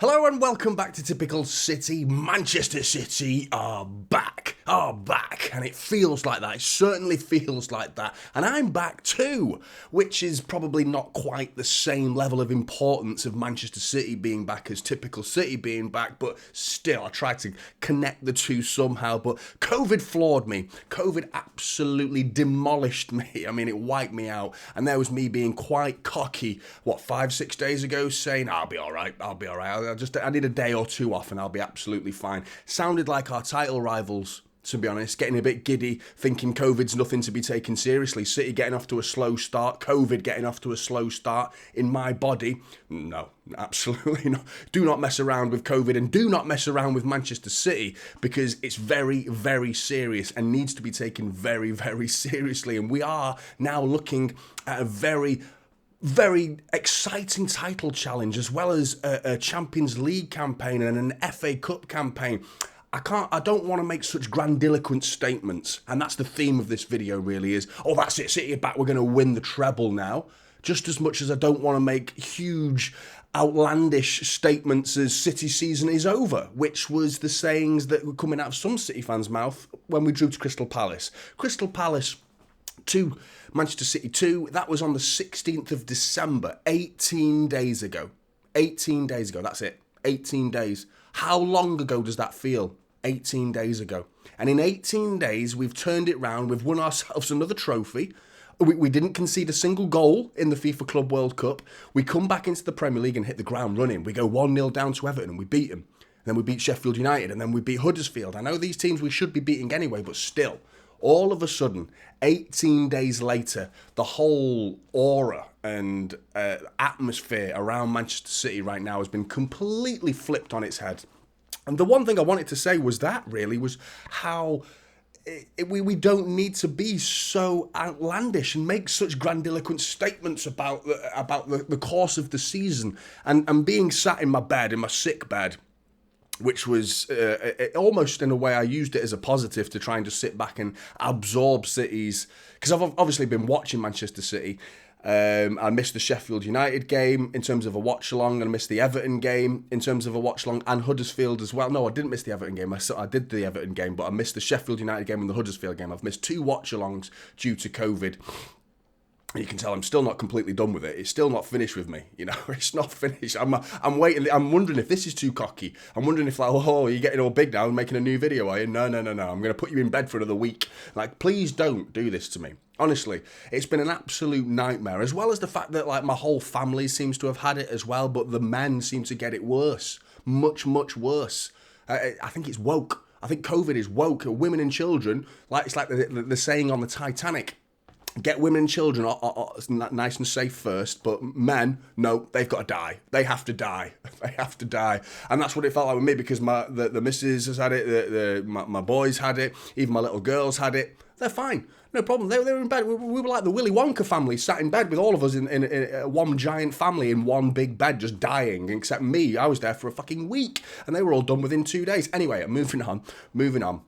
Hello and welcome back to Typical City. Manchester City are back, and it feels like that. It certainly feels like that. And I'm back too, which is probably not quite the same level of importance of Manchester City being back as Typical City being back, but still, I tried to connect the two somehow, but COVID floored me. COVID absolutely demolished me. I mean, it wiped me out, and there was me being quite cocky, 5-6 days ago, saying, I'll be all right. I need a day or two off and I'll be absolutely fine. Sounded like our title rivals, to be honest, getting a bit giddy, thinking COVID's nothing to be taken seriously. City getting off to a slow start, COVID getting off to a slow start in my body. No, absolutely not. Do not mess around with COVID and do not mess around with Manchester City because it's very, very serious and needs to be taken very, very seriously. And we are now looking at a very exciting title challenge, as well as a Champions League campaign and an FA Cup campaign. I don't want to make such grandiloquent statements, and that's the theme of this video really is, that's it, City are back, we're going to win the treble now. Just as much as I don't want to make huge, outlandish statements as City season is over, which was the sayings that were coming out of some City fans' mouth when we drew to Crystal Palace. Crystal Palace 2, Manchester City 2, that was on the 16th of December, 18 days ago. 18 days ago, that's it. 18 days. How long ago does that feel? 18 days ago. And in 18 days, we've turned it round, we've won ourselves another trophy. We didn't concede a single goal in the FIFA Club World Cup. We come back into the Premier League and hit the ground running. We go 1-0 down to Everton and we beat them. And then we beat Sheffield United and then we beat Huddersfield. I know these teams we should be beating anyway, but still. All of a sudden, 18 days later, the whole aura and atmosphere around Manchester City right now has been completely flipped on its head. And the one thing I wanted to say was how we don't need to be so outlandish and make such grandiloquent statements about the course of the season. And being sat in my bed, in my sick bed, which was almost in a way I used it as a positive to try and just sit back and absorb City's, because I've obviously been watching Manchester City. I missed the Sheffield United game in terms of a watch along, and I missed the Everton game in terms of a watch along, and Huddersfield as well. No, I didn't miss the Everton game. I did the Everton game, but I missed the Sheffield United game and the Huddersfield game. I've missed 2 watch alongs due to COVID. You can tell I'm still not completely done with it. It's still not finished with me, It's not finished. I'm waiting. I'm wondering if this is too cocky. I'm wondering if you're getting all big now and making a new video, are you? No. I'm going to put you in bed for another week. Please don't do this to me. Honestly, it's been an absolute nightmare, as well as the fact that my whole family seems to have had it as well, but the men seem to get it worse, much, much worse. I think it's woke. I think COVID is woke. Women and children, it's like the saying on the Titanic. Get women and children nice and safe first, but men, no, they've got to die. They have to die. They have to die. And that's what it felt like with me, because the missus has had it, my boys had it, even my little girls had it. They're fine. No problem. They were in bed. We were like the Willy Wonka family, sat in bed with all of us in one giant family in one big bed, just dying, except me. I was there for a fucking week, and they were all done within 2 days. Anyway, moving on.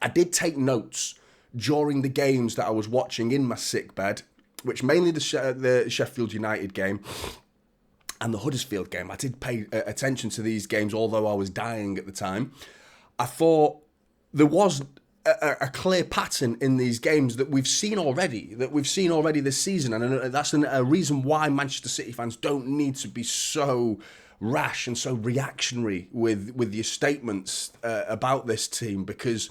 I did take notes during the games that I was watching in my sick bed, which mainly the Sheffield United game and the Huddersfield game. I did pay attention to these games, although I was dying at the time. I thought there was a clear pattern in these games that we've seen already this season, and that's a reason why Manchester City fans don't need to be so rash and so reactionary with your statements about this team, because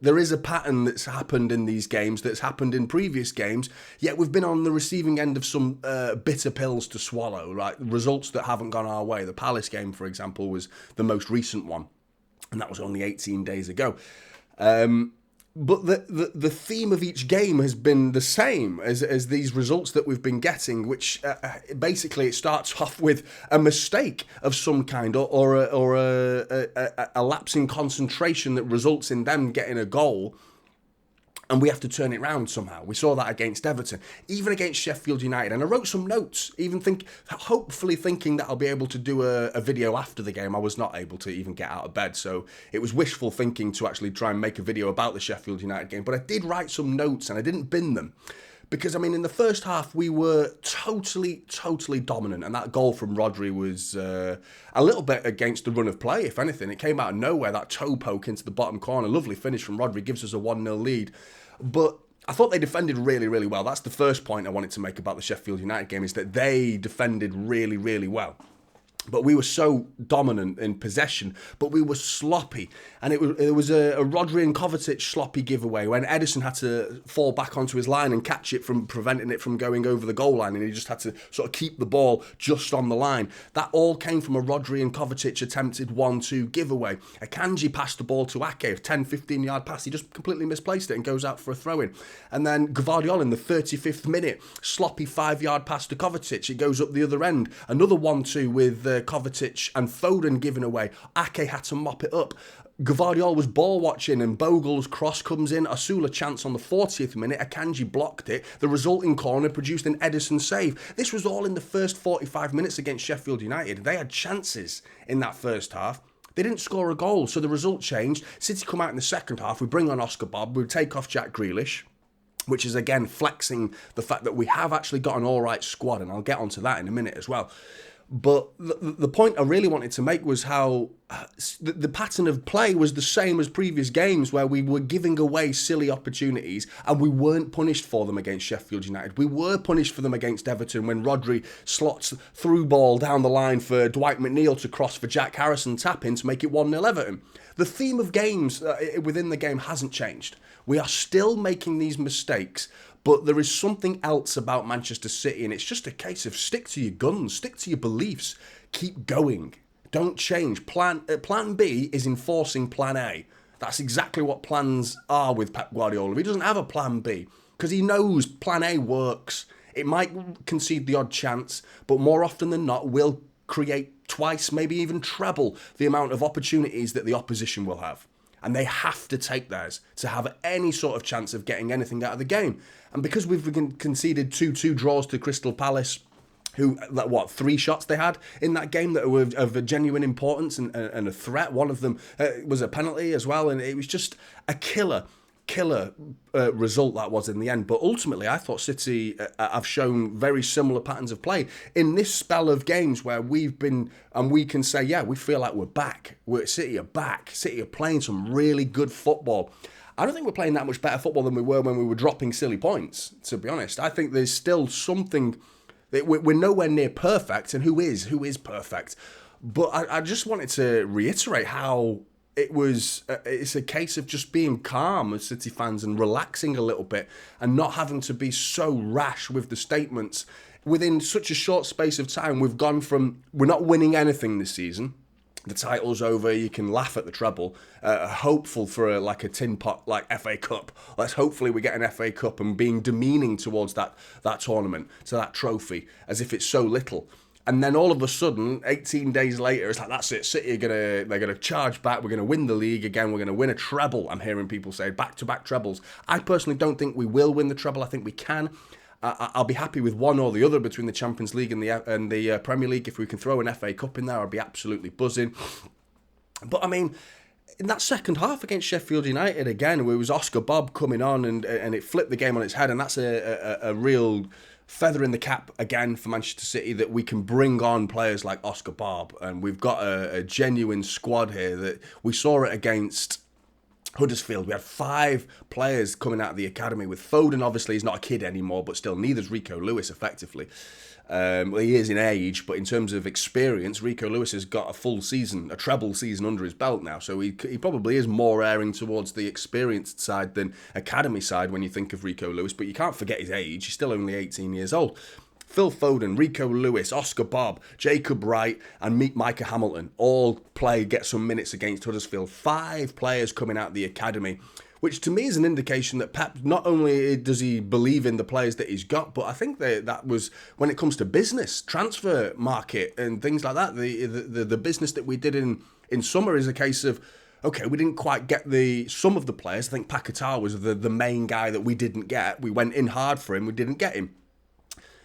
there is a pattern that's happened in these games, that's happened in previous games, yet we've been on the receiving end of some bitter pills to swallow, right? Results that haven't gone our way. The Palace game, for example, was the most recent one, and that was only 18 days ago. But the theme of each game has been the same as these results that we've been getting, which basically it starts off with a mistake of some kind or a lapse in concentration that results in them getting a goal, and we have to turn it round somehow. We saw that against Everton, even against Sheffield United. And I wrote some notes, hopefully thinking that I'll be able to do a video after the game. I was not able to even get out of bed, so it was wishful thinking to actually try and make a video about the Sheffield United game. But I did write some notes, and I didn't bin them, Because, I mean, in the first half, we were totally dominant. And that goal from Rodri was a little bit against the run of play, if anything. It came out of nowhere, that toe poke into the bottom corner. Lovely finish from Rodri, gives us a 1-0 lead. But I thought they defended really well. That's the first point I wanted to make about the Sheffield United game, is that they defended really well. But we were so dominant in possession, but we were sloppy. And it was a Rodri and Kovacic sloppy giveaway when Ederson had to fall back onto his line and catch it from preventing it from going over the goal line, and he just had to sort of keep the ball just on the line. That all came from a Rodri and Kovacic attempted 1-2 giveaway. Akanji passed the ball to Ake, a 10-15 yard pass. He just completely misplaced it and goes out for a throw-in. And then Gvardiol in the 35th minute, sloppy 5-yard pass to Kovacic. It goes up the other end. Another 1-2 with Kovacic and Foden given away. Ake had to mop it up. Gvardiol was ball watching and Bogle's cross comes in. Asula chance on the 40th minute. Akanji blocked it. The resulting corner produced an Ederson save. This was all in the first 45 minutes against Sheffield United. They had chances in that first half. They didn't score a goal, so the result changed. City come out in the second half. We bring on Oscar Bob. We take off Jack Grealish, which is, again, flexing the fact that we have actually got an all-right squad, and I'll get onto that in a minute as well. But the point I really wanted to make was how the pattern of play was the same as previous games, where we were giving away silly opportunities and we weren't punished for them against Sheffield United. We were punished for them against Everton when Rodri slots through ball down the line for Dwight McNeil to cross for Jack Harrison tap in to make it 1-0 Everton. The theme of games within the game hasn't changed. We are still making these mistakes, but there is something else about Manchester City, and it's just a case of stick to your guns, stick to your beliefs, keep going, don't change. Plan B is enforcing plan A. That's exactly what plans are with Pep Guardiola. He doesn't have a plan B because he knows plan A works. It might concede the odd chance, but more often than not will create twice, maybe even treble the amount of opportunities that the opposition will have. And they have to take theirs to have any sort of chance of getting anything out of the game. And because we've conceded 2-2 draws to Crystal Palace, who, 3 shots they had in that game that were of a genuine importance and a threat. One of them was a penalty as well, and it was just a killer result that was in the end. But ultimately, I thought City have shown very similar patterns of play in this spell of games where we've been, and we can say, yeah, we feel like we're back. City are back. City are playing some really good football. I don't think we're playing that much better football than we were when we were dropping silly points, to be honest. I think there's still something that we're nowhere near perfect, and who is perfect? But I just wanted to reiterate how it's a case of just being calm as City fans and relaxing a little bit and not having to be so rash with the statements. Within such a short space of time, we've gone from we're not winning anything this season, the title's over, you can laugh at the treble, hopeful for a tin pot like FA Cup. Let's hopefully we get an FA Cup, and being demeaning towards that tournament, to that trophy, as if it's so little. And then all of a sudden, 18 days later, it's like, that's it. City they're gonna charge back. We're gonna win the league again. We're gonna win a treble. I'm hearing people say back-to-back trebles. I personally don't think we will win the treble. I think we can. I'll be happy with one or the other between the Champions League and the Premier League. If we can throw an FA Cup in there, I'd be absolutely buzzing. But I mean, in that second half against Sheffield United, again, it was Oscar Bob coming on and it flipped the game on its head, and that's a real feather in the cap again for Manchester City, that we can bring on players like Oscar Bob, and we've got a genuine squad here. That we saw it against Huddersfield. We had 5 players coming out of the academy, with Foden, obviously he's not a kid anymore, but still neither's Rico Lewis effectively. He is in age, but in terms of experience, Rico Lewis has got a treble season under his belt now, so he probably is more erring towards the experienced side than academy side when you think of Rico Lewis, but you can't forget his age. He's still only 18 years old. Phil Foden, Rico Lewis, Oscar Bob, Jacob Wright and Micah Hamilton all get some minutes against Huddersfield. 5 players coming out of the academy, which to me is an indication that Pep, not only does he believe in the players that he's got, but I think that was, when it comes to business, transfer market and things like that, the business that we did in summer is a case of, okay, we didn't quite get some of the players. I think Paquetá was the main guy that we didn't get. We went in hard for him, we didn't get him.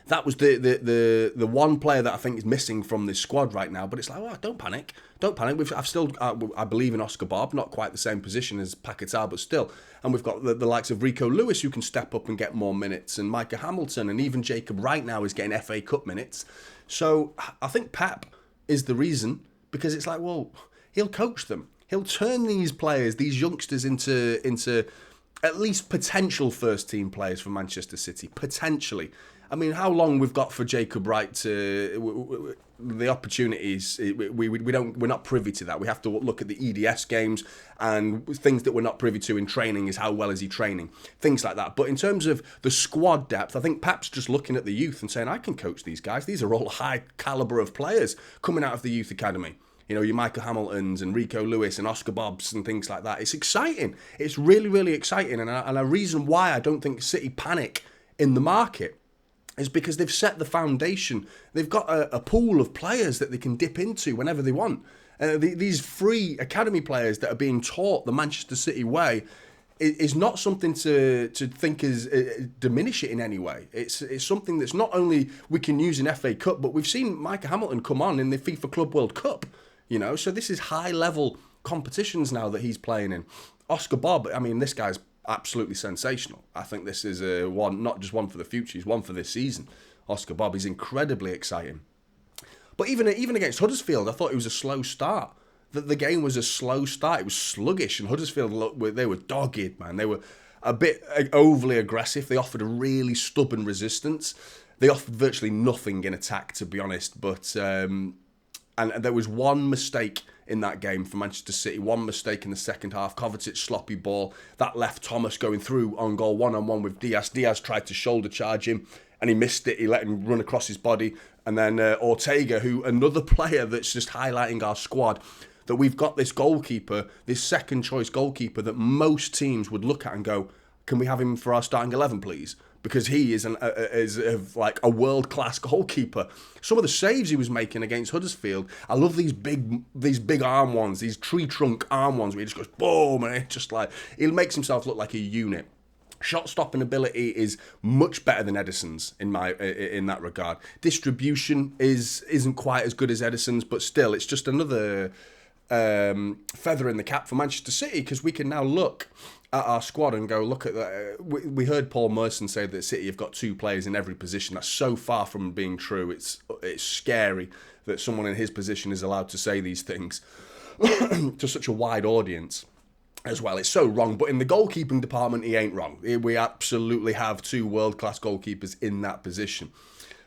That was the one player that I think is missing from this squad right now. But it's like, oh, don't panic. Don't panic. I believe in Oscar Bob, not quite the same position as Paquetá, but still. And we've got the likes of Rico Lewis who can step up and get more minutes, and Micah Hamilton, and even Jacob right now is getting FA Cup minutes. So I think Pep is the reason, because it's like, well, he'll coach them. He'll turn these players, these youngsters, into at least potential first team players for Manchester City. Potentially. I mean, how long we've got for Jacob Wright to the opportunities? We're not privy to that. We have to look at the EDS games, and things that we're not privy to in training is how well is he training, things like that. But in terms of the squad depth, I think Pep's just looking at the youth and saying, I can coach these guys. These are all high caliber of players coming out of the youth academy. You know, your Michael Hamiltons and Rico Lewis and Oscar Bobs and things like that. It's exciting. It's really, really exciting. And a reason why I don't think City panic in the market is because they've set the foundation. They've got a pool of players that they can dip into whenever they want. These free academy players that are being taught the Manchester City way is not something to think is diminish it in any way. It's something that's not only we can use in FA Cup, but we've seen Micah Hamilton come on in the FIFA Club World Cup. You know, so this is high level competitions now that he's playing in. Oscar Bob, I mean, this guy's absolutely sensational. I think this is one, not just one for the future, he's one for this season. Oscar Bob is incredibly exciting. But even against Huddersfield, I thought it was a slow start. The game was a slow start. It was sluggish, and Huddersfield, they were dogged, man. They were a bit overly aggressive. They offered a really stubborn resistance. They offered virtually nothing in attack, to be honest. But and there was one mistake in that game for Manchester City, one mistake in the second half, Kovacic's sloppy ball, that left Thomas going through on goal one-on-one with Diaz. Diaz tried to shoulder charge him, and he missed it. He let him run across his body. And then Ortega, who another player that's just highlighting our squad, that we've got this goalkeeper, this second choice goalkeeper that most teams would look at and go, can we have him for our starting 11, please? Because he is like a world-class goalkeeper. Some of the saves he was making against Huddersfield, I love these big arm ones, these tree trunk arm ones where he just goes boom, and it just like, he makes himself look like a unit. Shot stopping ability is much better than Edison's in that regard. Distribution isn't quite as good as Edison's, but still, it's just another feather in the cap for Manchester City, because we can now look at our squad and go, look at that. We heard Paul Merson say that City have got 2 players in every position. That's so far from being true. It's scary that someone in his position is allowed to say these things to such a wide audience as well. It's so wrong. But in the goalkeeping department, he ain't wrong. We absolutely have 2 world-class goalkeepers in that position.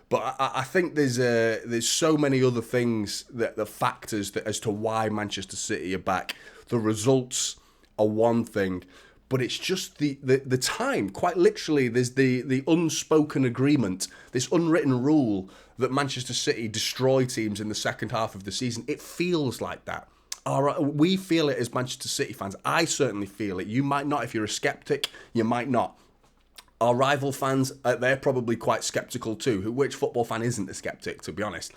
But I think there's so many other things, the factors that as to why Manchester City are back. The results are one thing, but it's just the time. Quite literally, there's the unspoken agreement, this unwritten rule that Manchester City destroy teams in the second half of the season. It feels like that. We feel it as Manchester City fans. I certainly feel it. You might not. If you're a skeptic, you might not. Our rival fans, they're probably quite sceptical too. Which football fan isn't a skeptic, to be honest?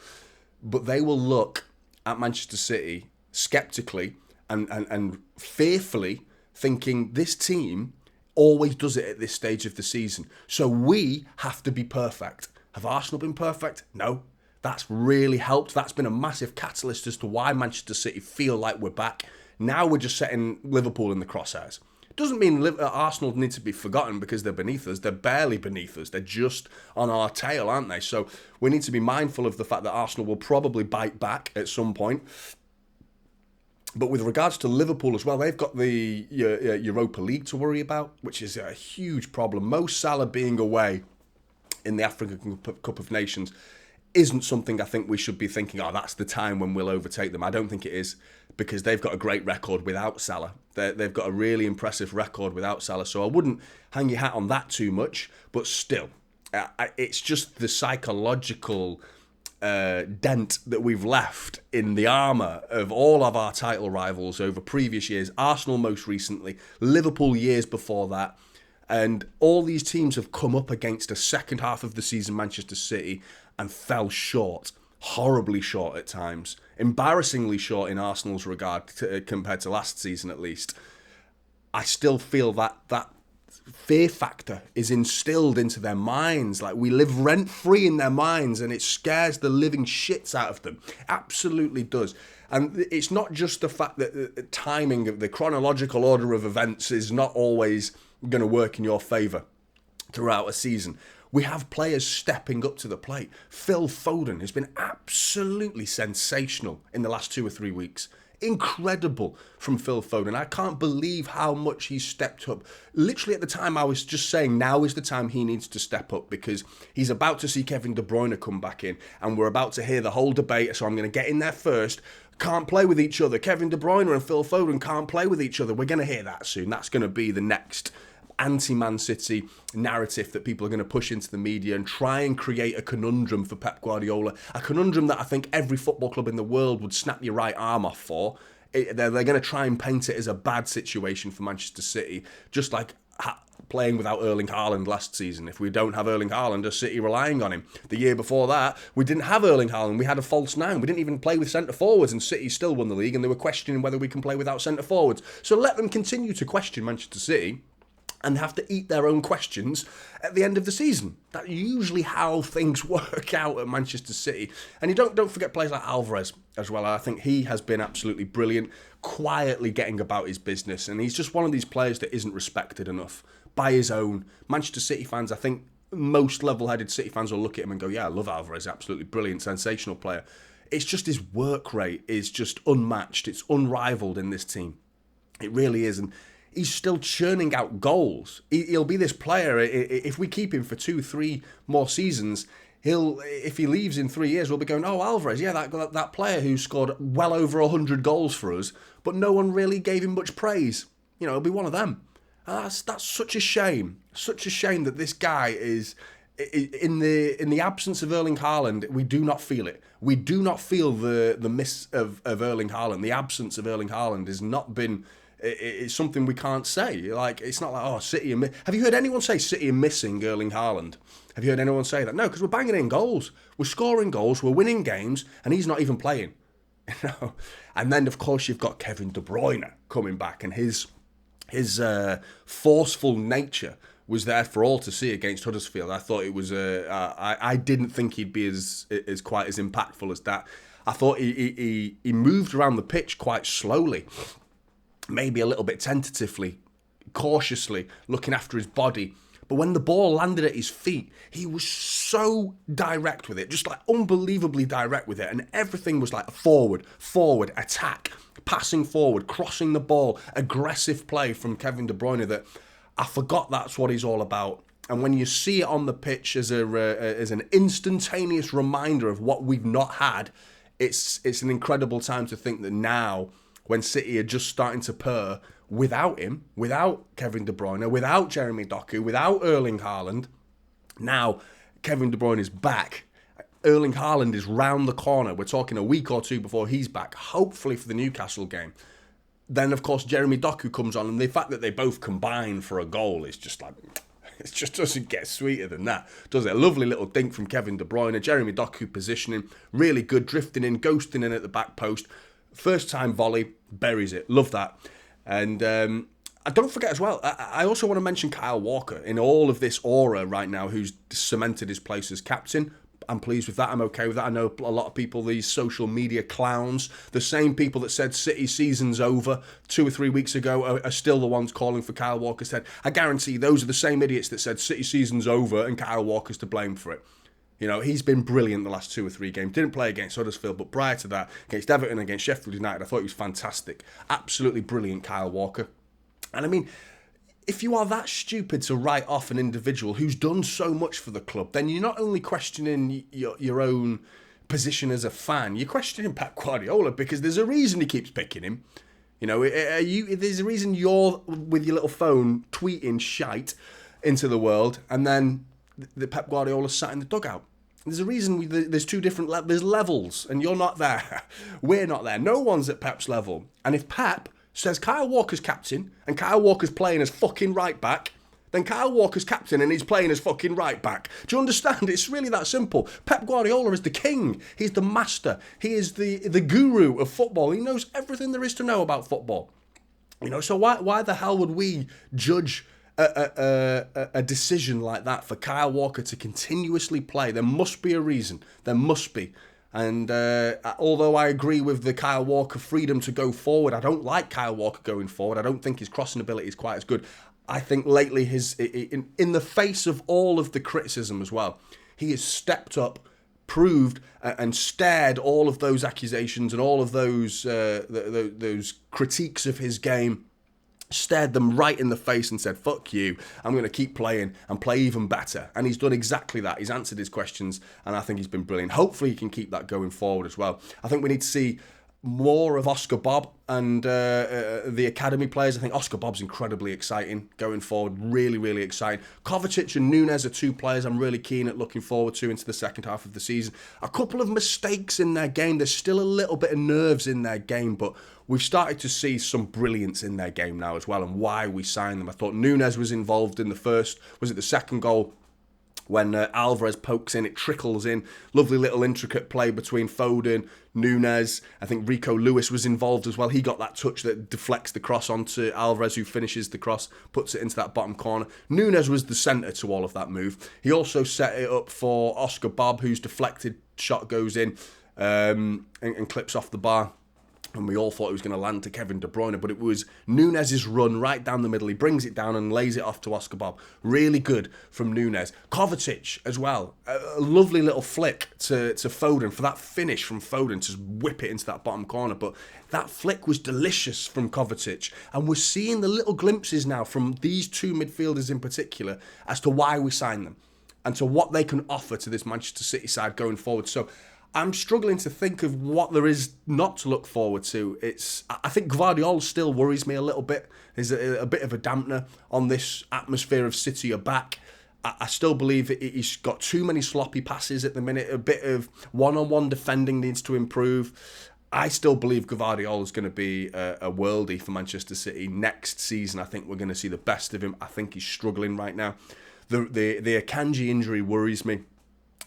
But they will look at Manchester City sceptically and fearfully, thinking this team always does it at this stage of the season. So we have to be perfect. Have Arsenal been perfect? No. That's really helped. That's been a massive catalyst as to why Manchester City feel like we're back. Now we're just setting Liverpool in the crosshairs. It doesn't mean Arsenal need to be forgotten because they're beneath us. They're barely beneath us. They're just on our tail, aren't they? So we need to be mindful of the fact that Arsenal will probably bite back at some point. But with regards to Liverpool as well, they've got the Europa League to worry about, which is a huge problem. Mo Salah being away in the African Cup of Nations isn't something I think we should be thinking, oh, that's the time when we'll overtake them. I don't think it is, because they've got a great record without Salah. They've got a really impressive record without Salah, so I wouldn't hang your hat on that too much. But still, it's just the psychological dent that we've left in the armour of all of our title rivals over previous years. Arsenal most recently, Liverpool years before that. And all these teams have come up against a second half of the season Manchester City and fell short, horribly short at times, embarrassingly short in Arsenal's regard compared to last season at least. I still feel that fear factor is instilled into their minds. Like, we live rent free in their minds, and it scares the living shits out of them. Absolutely does. And it's not just the fact that the timing of the chronological order of events is not always going to work in your favour throughout a season. We have players stepping up to the plate. Phil Foden has been absolutely sensational in the last 2 or 3 weeks. Incredible from Phil Foden. I can't believe how much he's stepped up. Literally at the time I was just saying now is the time he needs to step up, because he's about to see Kevin De Bruyne come back in, and we're about to hear the whole debate, so I'm going to get in there first. Can't play with each other. Kevin De Bruyne and Phil Foden can't play with each other. We're going to hear that soon. That's going to be the next anti-Man City narrative that people are going to push into the media and try and create a conundrum for Pep Guardiola. A conundrum that I think every football club in the world would snap your right arm off for. They're going to try and paint it as a bad situation for Manchester City, just like playing without Erling Haaland last season. If we don't have Erling Haaland, are City relying on him? The year before that, we didn't have Erling Haaland. We had a false nine. We didn't even play with centre-forwards, and City still won the league, and they were questioning whether we can play without centre-forwards. So let them continue to question Manchester City and have to eat their own questions at the end of the season. That's usually how things work out at Manchester City. And you don't forget players like Alvarez as well. I think he has been absolutely brilliant, quietly getting about his business. And he's just one of these players that isn't respected enough by his own. Manchester City fans, I think most level-headed City fans will look at him and go, yeah, I love Alvarez, absolutely brilliant, sensational player. It's just his work rate is just unmatched. It's unrivaled in this team. It really is. And he's still churning out goals. He'll be this player, if we keep him for 2-3 more seasons, if he leaves in 3 years, we'll be going, oh, Alvarez, yeah, that player who scored well over 100 goals for us, but no one really gave him much praise. You know, he'll be one of them. And that's such a shame. Such a shame that this guy is, in the absence of Erling Haaland, we do not feel it. We do not feel the miss of Erling Haaland. The absence of Erling Haaland has not been... It's something we can't say. Like, it's not like, oh, City are... Have you heard anyone say City are missing Erling Haaland? Have you heard anyone say that? No, because we're banging in goals. We're scoring goals. We're winning games. And he's not even playing. You know? And then, of course, you've got Kevin De Bruyne coming back. And his forceful nature was there for all to see against Huddersfield. I thought it was... I didn't think he'd be as quite as impactful as that. I thought he moved around the pitch quite slowly. Maybe a little bit tentatively, cautiously, looking after his body. But when the ball landed at his feet, he was so direct with it, just like unbelievably direct with it. And everything was like forward, attack, passing forward, crossing the ball, aggressive play from Kevin De Bruyne that I forgot that's what he's all about. And when you see it on the pitch as an instantaneous reminder of what we've not had, it's an incredible time to think that now, when City are just starting to purr without him, without Kevin De Bruyne, without Jeremy Doku, without Erling Haaland. Now, Kevin De Bruyne is back. Erling Haaland is round the corner. We're talking a week or two before he's back, hopefully for the Newcastle game. Then, of course, Jeremy Doku comes on, and the fact that they both combine for a goal is just like... It just doesn't get sweeter than that, does it? A lovely little dink from Kevin De Bruyne, Jeremy Doku positioning, really good, drifting in, ghosting in at the back post. First time volley, buries it. Love that. And I don't forget as well, I also want to mention Kyle Walker in all of this aura right now, who's cemented his place as captain. I'm pleased with that. I'm okay with that. I know a lot of people, these social media clowns, the same people that said City season's over 2 or 3 weeks ago are still the ones calling for Kyle Walker's head. I guarantee those are the same idiots that said City season's over and Kyle Walker's to blame for it. You know, he's been brilliant the last 2 or 3 games. Didn't play against Huddersfield, but prior to that, against Everton, against Sheffield United, I thought he was fantastic. Absolutely brilliant, Kyle Walker. And I mean, if you are that stupid to write off an individual who's done so much for the club, then you're not only questioning your own position as a fan, you're questioning Pep Guardiola, because there's a reason he keeps picking him. You know, there's a reason you're, with your little phone, tweeting shite into the world, and then the Pep Guardiola sat in the dugout. There's a reason there's two different there's levels, and you're not there. We're not there. No one's at Pep's level. And if Pep says Kyle Walker's captain, and Kyle Walker's playing as fucking right back, then Kyle Walker's captain and he's playing as fucking right back. Do you understand? It's really that simple. Pep Guardiola is the king. He's the master. He is the guru of football. He knows everything there is to know about football. You know, so why the hell would we judge a decision like that for Kyle Walker to continuously play, there must be a reason. There must be. And although I agree with the Kyle Walker freedom to go forward, I don't like Kyle Walker going forward. I don't think his crossing ability is quite as good. I think lately, in the face of all of the criticism as well, he has stepped up, proved and stared all of those accusations and all of those critiques of his game, stared them right in the face and said, fuck you, I'm going to keep playing and play even better. And he's done exactly that. He's answered his questions, and I think he's been brilliant. Hopefully he can keep that going forward as well. I think we need to see more of Oscar Bob and the academy players. I think Oscar Bob's incredibly exciting going forward, really, really exciting. Kovacic and Nunes are two players I'm really keen at looking forward to into the second half of the season. A couple of mistakes in their game. There's still a little bit of nerves in their game, but we've started to see some brilliance in their game now as well, and why we signed them. I thought Nunes was involved in the second goal, when Alvarez pokes in, it trickles in. Lovely little intricate play between Foden, Nunes. I think Rico Lewis was involved as well. He got that touch that deflects the cross onto Alvarez, who finishes the cross, puts it into that bottom corner. Nunes was the centre to all of that move. He also set it up for Oscar Bob, whose deflected shot goes in and clips off the bar. And we all thought it was going to land to Kevin De Bruyne, but it was Nunes' run right down the middle. He brings it down and lays it off to Oscar Bob. Really good from Nunes. Kovacic as well. A lovely little flick to Foden for that finish from Foden to whip it into that bottom corner. But that flick was delicious from Kovacic. And we're seeing the little glimpses now from these two midfielders in particular as to why we signed them and to what they can offer to this Manchester City side going forward. So I'm struggling to think of what there is not to look forward to. I think Guardiola still worries me a little bit. There's a bit of a dampener on this atmosphere of City are back. I still believe he's got too many sloppy passes at the minute. A bit of one-on-one defending needs to improve. I still believe Guardiola is going to be a worldie for Manchester City next season. I think we're going to see the best of him. I think he's struggling right now. The Akanji injury worries me,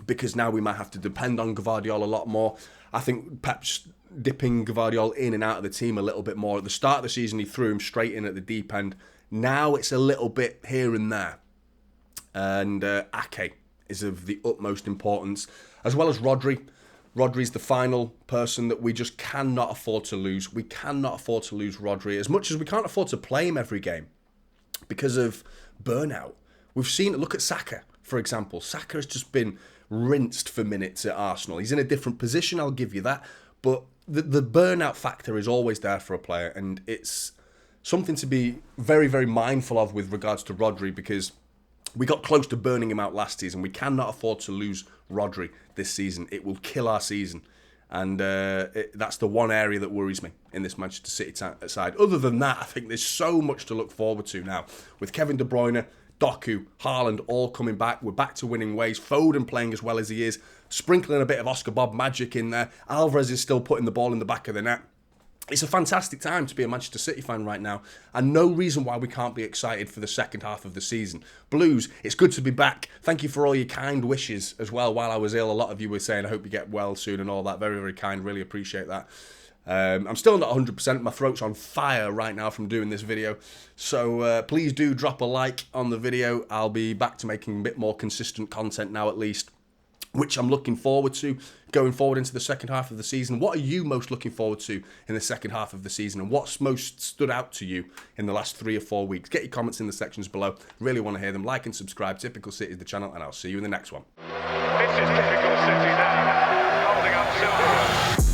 because now we might have to depend on Guardiola a lot more. I think Pep's dipping Guardiola in and out of the team a little bit more. At the start of the season, he threw him straight in at the deep end. Now it's a little bit here and there. And Ake is of the utmost importance, as well as Rodri. Rodri's the final person that we just cannot afford to lose. We cannot afford to lose Rodri, as much as we can't afford to play him every game because of burnout. We've seen it. Look at Saka, for example. Saka has just been rinsed for minutes at Arsenal. He's in a different position, I'll give you that, but the burnout factor is always there for a player, and it's something to be very, very mindful of with regards to Rodri, because we got close to burning him out last season. We cannot afford to lose Rodri this season. It will kill our season, and that's the one area that worries me in this Manchester City side. Other than that, I think there's so much to look forward to now with Kevin De Bruyne, Doku, Haaland all coming back. We're back to winning ways. Foden playing as well as he is. Sprinkling a bit of Oscar Bob magic in there. Alvarez is still putting the ball in the back of the net. It's a fantastic time to be a Manchester City fan right now, and no reason why we can't be excited for the second half of the season. Blues, it's good to be back. Thank you for all your kind wishes as well while I was ill. A lot of you were saying, I hope you get well soon and all that. Very, very kind. Really appreciate that. I'm still not 100%. My throat's on fire right now from doing this video. So please do drop a like on the video. I'll be back to making a bit more consistent content now at least, which I'm looking forward to going forward into the second half of the season. What are you most looking forward to in the second half of the season, and what's most stood out to you in the last 3 or 4 weeks? Get your comments in the sections below. Really want to hear them. Like and subscribe. Typical City is the channel, and I'll see you in the next one. This is Typical City now, holding up silverware.